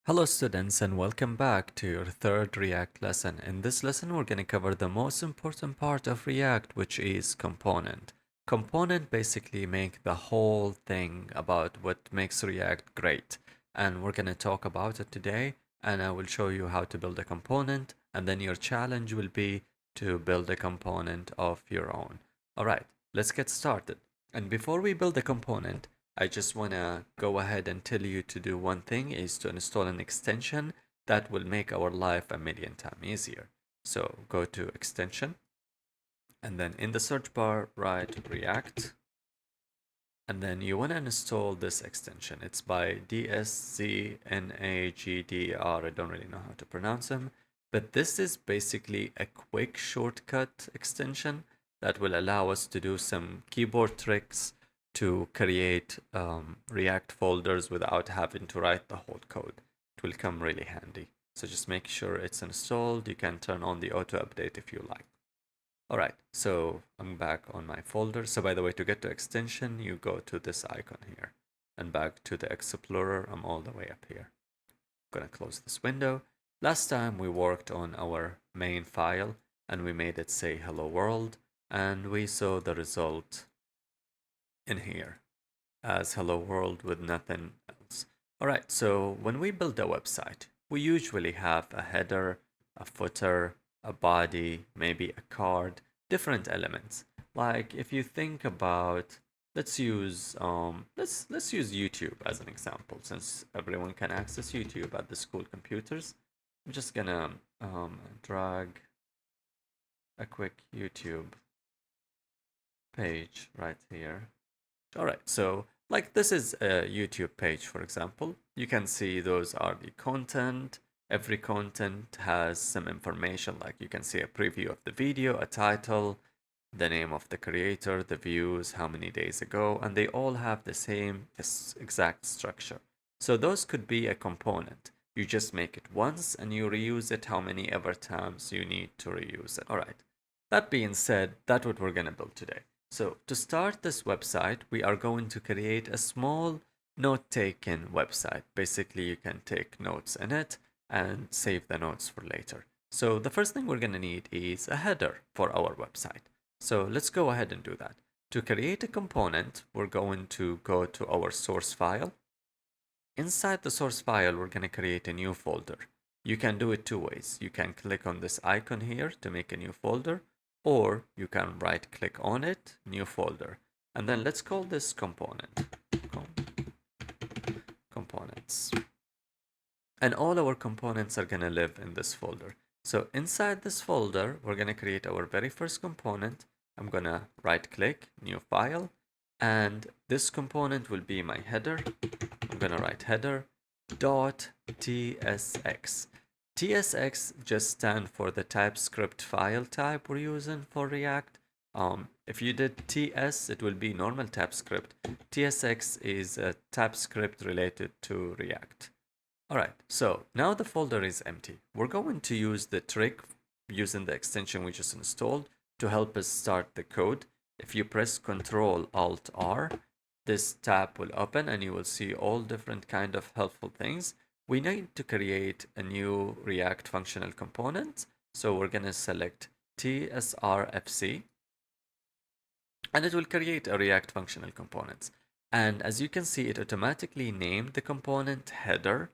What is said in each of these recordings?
Hello students and welcome back to your third React lesson. In this lesson, we're going to cover the most important part of React, which is component. Component basically make the whole thing about what makes React great. And we're going to talk about it today, and I will show you how to build a component, and then your challenge will be to build a component of your own. All right, let's get started. And before we build a component, I just want to go ahead and tell you to do one thing is to install an extension that will make our life a million times easier. So go to extension and then in the search bar write React and then you want to install this extension. It's by DSZNAGDR. I don't really know how to pronounce them, but this is basically a quick shortcut extension that will allow us to do some keyboard tricks to create React folders without having to write the whole code. It will come really handy. So just make sure it's installed. You can turn on the auto update if you like. All right, so I'm back on my folder. So by the way, to get to extension, you go to this icon here and back to the Explorer. I'm all the way up here. I'm gonna close this window. Last time we worked on our main file and we made it say hello world and we saw the result in here as hello world with nothing else. All right, so when we build a website, we usually have a header, a footer, a body, maybe a card, different elements. Like if you think about, let's use YouTube as an example, since everyone can access YouTube at the school computers. I'm just gonna drag a quick YouTube page right here. All right, so like this is a YouTube page, for example. You can see those are the content. Every content has some information, like you can see a preview of the video, a title, the name of the creator, the views, how many days ago, and they all have the same exact structure. So those could be a component. You just make it once and you reuse it how many ever times you need to reuse it. All right. That being said, that's what we're going to build today. So to start this website, we are going to create a small note-taking website. Basically, you can take notes in it and save the notes for later. So the first thing we're going to need is a header for our website. So let's go ahead and do that. To create a component, we're going to go to our source file. Inside the source file, we're going to create a new folder. You can do it two ways. You can click on this icon here to make a new folder, or you can right click on it, new folder. And then let's call this component, components. And all our components are gonna live in this folder. So inside this folder, we're gonna create our very first component. I'm gonna right click, new file, and this component will be my header. I'm gonna write header dot tsx. TSX just stand for the TypeScript file type we're using for React. If you did TS, it will be normal TypeScript. TSX is a TypeScript related to React. All right, so now the folder is empty. We're going to use the trick using the extension we just installed to help us start the code. If you press Ctrl Alt R, this tab will open and you will see all different kind of helpful things. We need to create a new React functional component. So we're going to select TSRFC and it will create a React functional components. And as you can see, it automatically named the component header.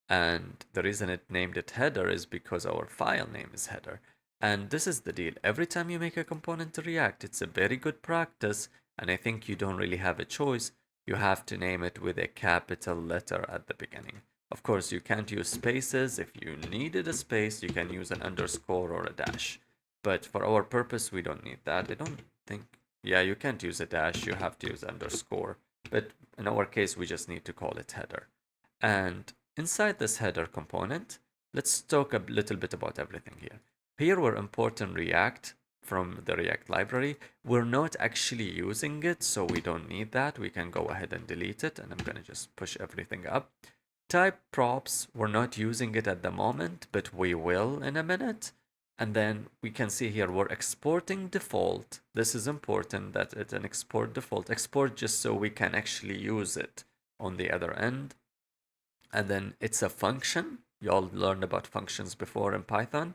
And the reason it named it header is because our file name is header. And this is the deal. Every time you make a component to React, it's a very good practice. And I think you don't really have a choice. You have to name it with a capital letter at the beginning. Of course, you can't use spaces. If you needed a space, you can use an underscore or a dash. But for our purpose, we don't need that. I don't think, yeah, you can't use a dash. You have to use underscore. But in our case, we just need to call it header. And inside this header component, let's talk a little bit about everything here. Here we're importing React from the React library. We're not actually using it, so we don't need that. We can go ahead and delete it, and I'm gonna just push everything up. Type props, we're not using it at the moment, but we will in a minute. And then we can see here we're exporting default. This is important that it's an export default. Export just so we can actually use it on the other end. And then it's a function. You all learned about functions before in Python.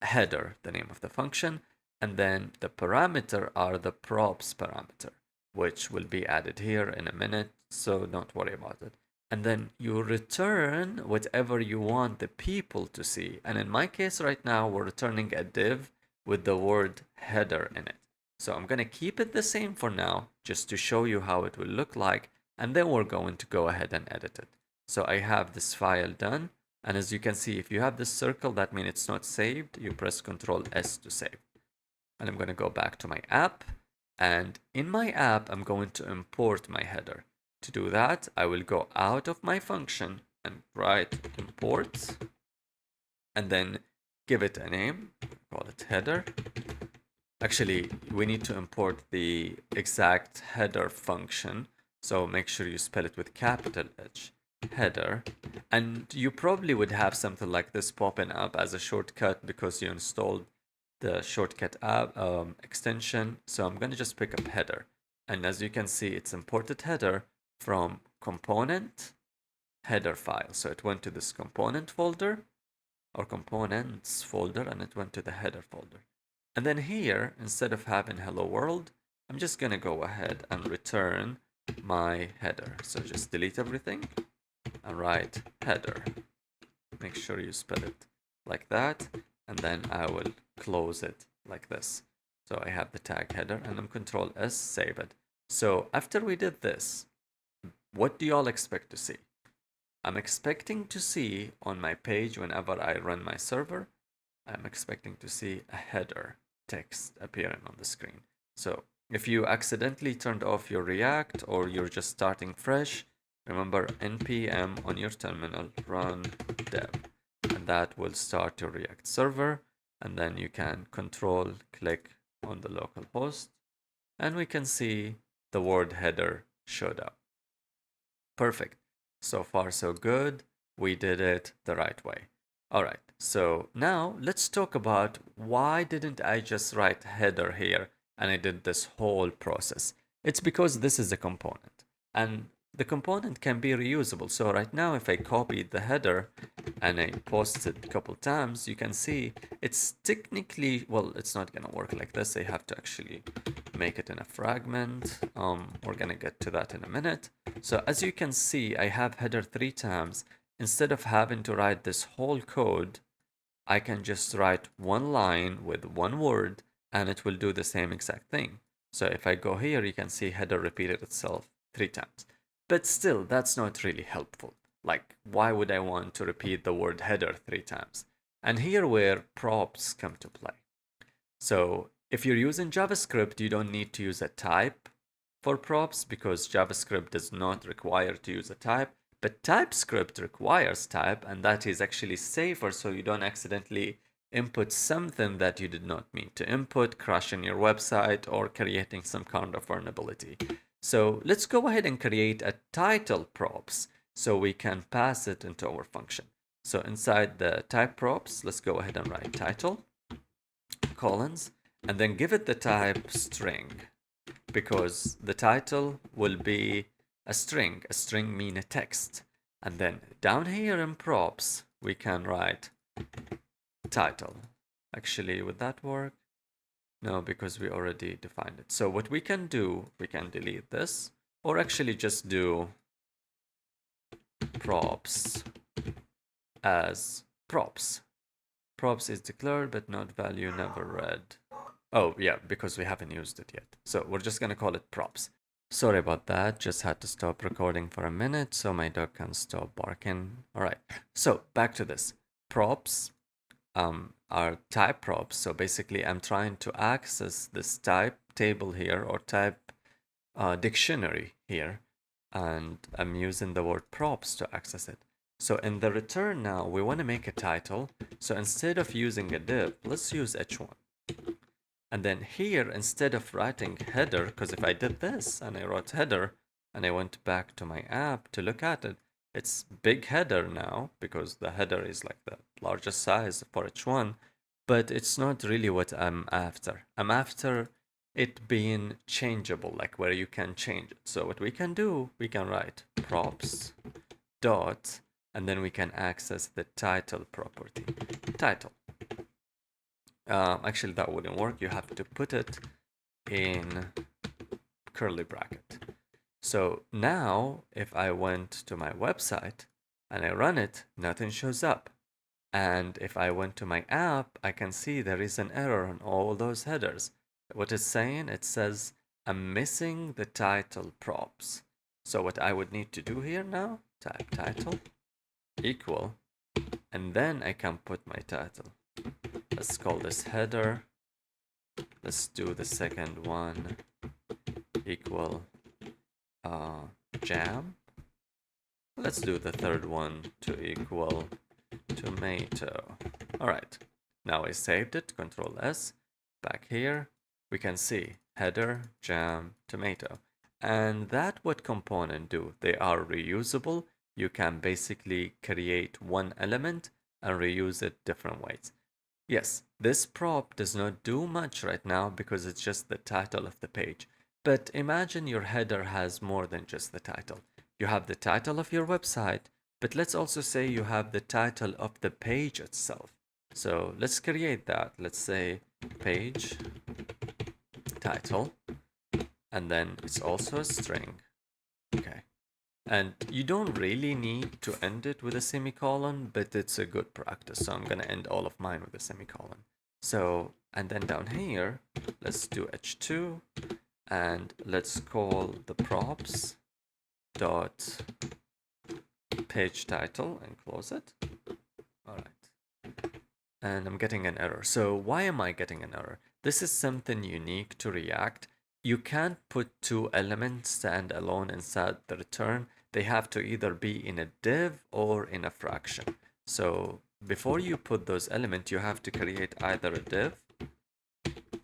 Header, the name of the function. And then the parameter are the props parameter, which will be added here in a minute. So don't worry about it. And then you return whatever you want the people to see. And in my case right now, we're returning a div with the word header in it. So I'm going to keep it the same for now, just to show you how it will look like. And then we're going to go ahead and edit it. So I have this file done. And as you can see, if you have this circle, that means it's not saved. You press Ctrl S to save. And I'm going to go back to my app. And in my app, I'm going to import my header. To do that, I will go out of my function and write import. And then give it a name. Call it header. Actually, we need to import the exact header function. So make sure you spell it with capital H. Header. And you probably would have something like this popping up as a shortcut because you installed the shortcut app extension. So I'm going to just pick up header. And as you can see, it's imported header from component header file. So it went to this component folder or components folder, and it went to the header folder. And then here, instead of having hello world, I'm just going to go ahead and return my header. So just delete everything and write header. Make sure you spell it like that. And then I will close it like this. So I have the tag header and I'm Control S, save it. So after we did this, what do y'all expect to see? I'm expecting to see on my page whenever I run my server, I'm expecting to see a header text appearing on the screen. So if you accidentally turned off your React or you're just starting fresh, remember npm on your terminal run dev, and that will start your React server. And then you can control click on the local host, and we can see the word header showed up. Perfect. So far, so good. We did it the right way. All right. So now let's talk about why didn't I just write header here and I did this whole process. It's because this is a component and the component can be reusable. So right now, if I copied the header and I post it a couple times, you can see it's technically, well, it's not going to work like this. I have to actually make it in a fragment. We're going to get to that in a minute. So as you can see, I have header 3 times. Instead of having to write this whole code, I can just write one line with one word and it will do the same exact thing. So if I go here, you can see header repeated itself 3 times. But still, that's not really helpful. Like, why would I want to repeat the word header 3 times? And here where props come to play. So if you're using JavaScript, you don't need to use a type for props because JavaScript does not require to use a type. But TypeScript requires type, and that is actually safer so you don't accidentally input something that you did not mean to input, crashing your website, or creating some kind of vulnerability. So let's go ahead and create a title props so we can pass it into our function. So inside the type props, let's go ahead and write title, colons, and then give it the type string because the title will be a string mean a text. And then down here in props, we can write title. Actually, would that work? No, because we already defined it. So what we can do, we can delete this, or actually just do props as props. Props is declared, but not value never read. Oh, yeah, because we haven't used it yet. So we're just going to call it props. Sorry about that. Just had to stop recording for a minute so my dog can stop barking. All right. So back to this. Props are type props. So basically, I'm trying to access this type table here or type dictionary here. And I'm using the word props to access it. So in the return now, we want to make a title. So instead of using a div, let's use h1. And then here, instead of writing header, because if I did this and I wrote header and I went back to my app to look at it, it's big header now because the header is like the largest size for h1, but it's not really what I'm after. I'm after it being changeable, like where you can change it. So what we can do, we can write props dot and then we can access the title property. Title. Actually, that wouldn't work. You have to put it in curly bracket. So now, if I went to my website and I run it, nothing shows up. And if I went to my app, I can see there is an error on all those headers. What it's saying, it says, I'm missing the title props. So what I would need to do here now, type title equal, and then I can put my title. Let's call this header. Let's do the second one equal jam. Let's do the third one to equal tomato. All right, now I saved it, Control S. Back here, we can see header, jam, tomato. And that what component do? They are reusable. You can basically create one element and reuse it different ways. Yes, this prop does not do much right now because it's just the title of the page. But imagine your header has more than just the title. You have the title of your website, but let's also say you have the title of the page itself. So let's create that. Let's say page title, and then it's also a string. Okay. And you don't really need to end it with a semicolon, but it's a good practice. So I'm going to end all of mine with a semicolon. So, and then down here, let's do h2, and let's call the props dot page title and close it. All right. And I'm getting an error. So why am I getting an error? This is something unique to React. You can't put two elements stand alone inside the return. They have to either be in a div or in a fraction. So before you put those elements, you have to create either a div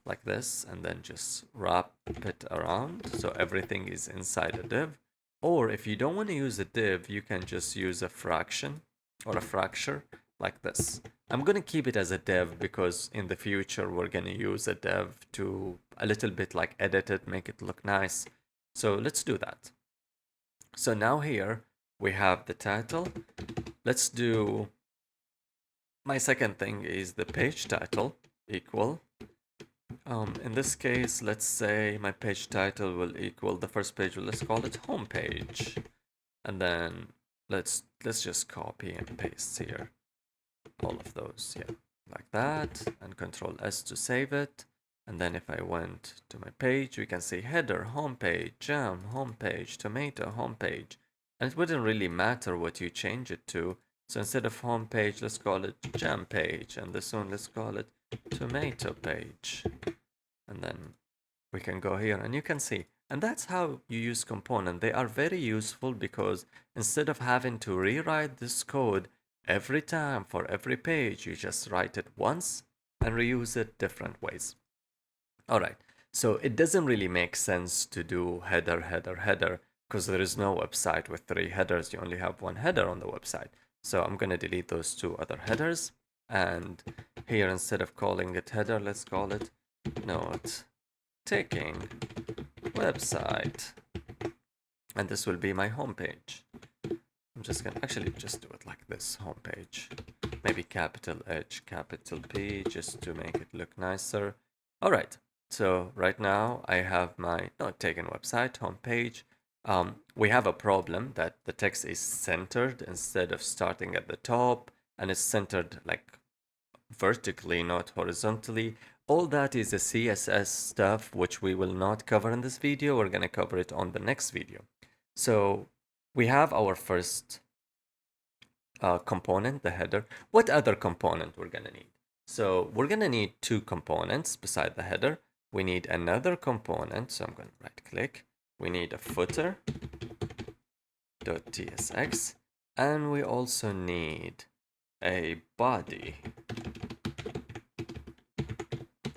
like this and then just wrap it around so everything is inside a div. Or if you don't want to use a div, you can just use a fraction or a fracture like this. I'm going to keep it as a div because in the future we're going to use a div to a little bit like edit it, make it look nice. So let's do that. So now here we have the title. Let's do, my second thing is the page title equal. In this case, let's say my page title will equal the first page, let's call it home page. And then let's just copy and paste here all of those, yeah, like that, and Control S to save it. And then if I went to my page, we can see header, home page, jam, home page, tomato, home page. And it wouldn't really matter what you change it to. So instead of home page, let's call it jam page. And this one, let's call it tomato page. And then we can go here and you can see. And that's how you use component. They are very useful because instead of having to rewrite this code every time for every page, you just write it once and reuse it different ways. All right, so it doesn't really make sense to do header, header, header because there is no website with 3 headers. You only have 1 header on the website. So I'm going to delete those 2 other headers. And here, instead of calling it header, let's call it note taking website. And this will be my homepage. I'm just going to actually just do it like this, homepage. Maybe capital H, capital P, just to make it look nicer. All right, so right now I have my note taken website, homepage. We have a problem that the text is centered instead of starting at the top, and it's centered like vertically, not horizontally. All that is the CSS stuff, which we will not cover in this video. We're going to cover it on the next video. So we have our first component, the header. What other component we're going to need? So we're going to need 2 components beside the header. We need another component. So I'm going to right click. We need a footer .tsx, and we also need a body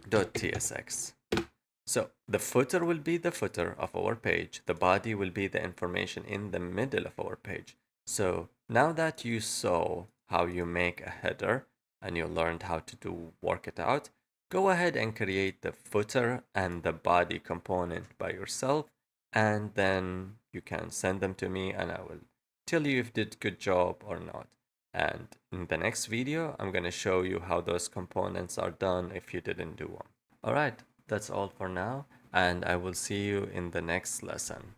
.tsx. So the footer will be the footer of our page. The body will be the information in the middle of our page. So now that you saw how you make a header and you learned how to work it out, go ahead and create the footer and the body component by yourself, and then you can send them to me and I will tell you if you did good job or not. And in the next video, I'm going to show you how those components are done if you didn't do one. All right, that's all for now, and I will see you in the next lesson.